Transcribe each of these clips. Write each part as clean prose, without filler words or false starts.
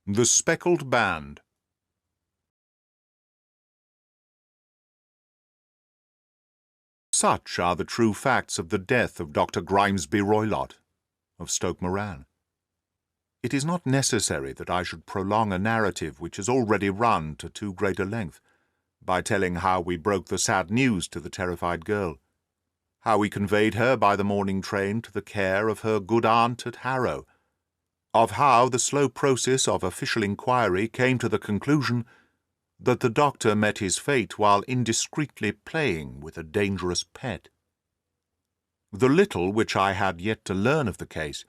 The Speckled Band. Such are the true facts of the death of Dr. Grimesby Roylott, of Stoke Moran. It is not necessary that I should prolong a narrative which has already run to too great a length, by telling how we broke the sad news to the terrified girl, how we conveyed her by the morning train to the care of her good aunt at Harrow, of how the slow process of official inquiry came to the conclusion that the doctor met his fate while indiscreetly playing with a dangerous pet. The little which I had yet to learn of the case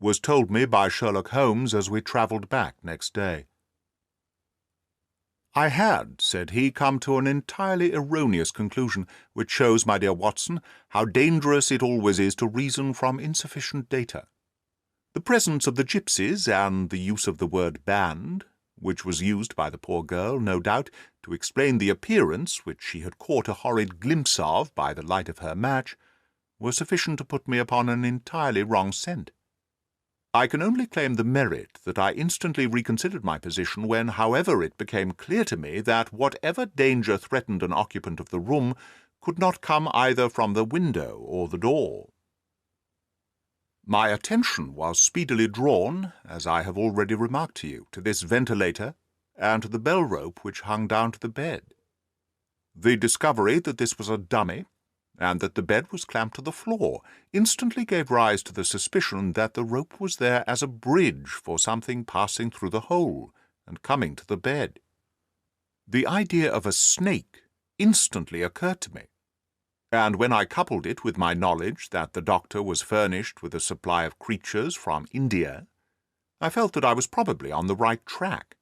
was told me by Sherlock Holmes as we travelled back next day. "I had," said he, "come to an entirely erroneous conclusion, which shows, my dear Watson, how dangerous it always is to reason from insufficient data. The presence of the gipsies, and the use of the word band, which was used by the poor girl, no doubt, to explain the appearance which she had caught a horrid glimpse of by the light of her match, were sufficient to put me upon an entirely wrong scent. I can only claim the merit that I instantly reconsidered my position when, however, it became clear to me that whatever danger threatened an occupant of the room could not come either from the window or the door. My attention was speedily drawn, as I have already remarked to you, to this ventilator and to the bell-rope which hung down to the bed. The discovery that this was a dummy, and that the bed was clamped to the floor, instantly gave rise to the suspicion that the rope was there as a bridge for something passing through the hole and coming to the bed. The idea of a snake instantly occurred to me, and when I coupled it with my knowledge that the doctor was furnished with a supply of creatures from India, I felt that I was probably on the right track.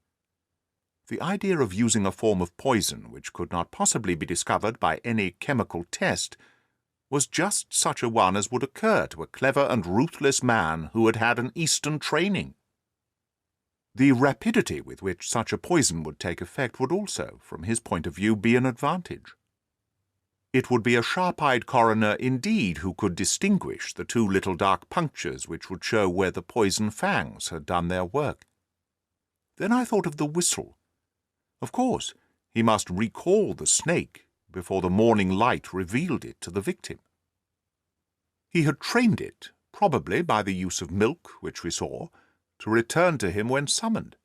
The idea of using a form of poison which could not possibly be discovered by any chemical test was just such a one as would occur to a clever and ruthless man who had had an Eastern training. The rapidity with which such a poison would take effect would also, from his point of view, be an advantage. It would be a sharp-eyed coroner indeed who could distinguish the two little dark punctures which would show where the poison fangs had done their work. Then I thought of the whistle. Of course, he must recall the snake before the morning light revealed it to the victim. He had trained it, probably by the use of milk, which we saw, to return to him when summoned.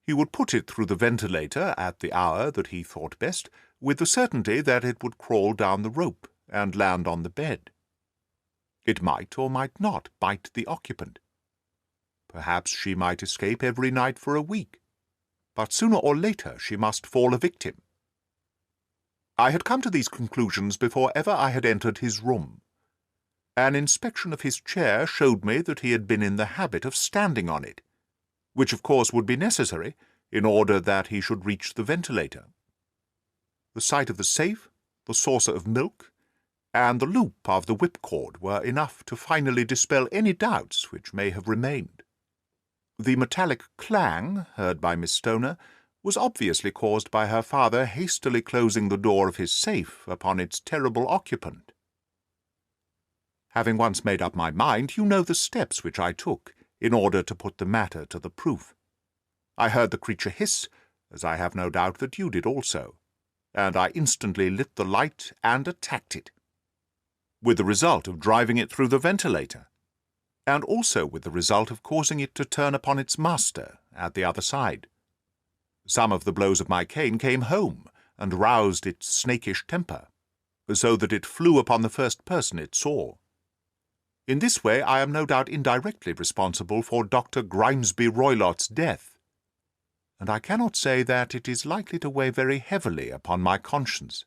He would put it through the ventilator at the hour that he thought best, with the certainty that it would crawl down the rope and land on the bed. It might or might not bite the occupant. Perhaps she might escape every night for a week, but sooner or later she must fall a victim. I had come to these conclusions before ever I had entered his room. An inspection of his chair showed me that he had been in the habit of standing on it, which of course would be necessary in order that he should reach the ventilator. The sight of the safe, the saucer of milk, and the loop of the whipcord were enough to finally dispel any doubts which may have remained. The metallic clang, heard by Miss Stoner, was obviously caused by her father hastily closing the door of his safe upon its terrible occupant. Having once made up my mind, you know the steps which I took in order to put the matter to the proof. I heard the creature hiss, as I have no doubt that you did also, and I instantly lit the light and attacked it, with the result of driving it through the ventilator, and also with the result of causing it to turn upon its master at the other side. Some of the blows of my cane came home and roused its snakish temper, so that it flew upon the first person it saw. In this way I am no doubt indirectly responsible for Dr. Grimesby Roylott's death, and I cannot say that it is likely to weigh very heavily upon my conscience.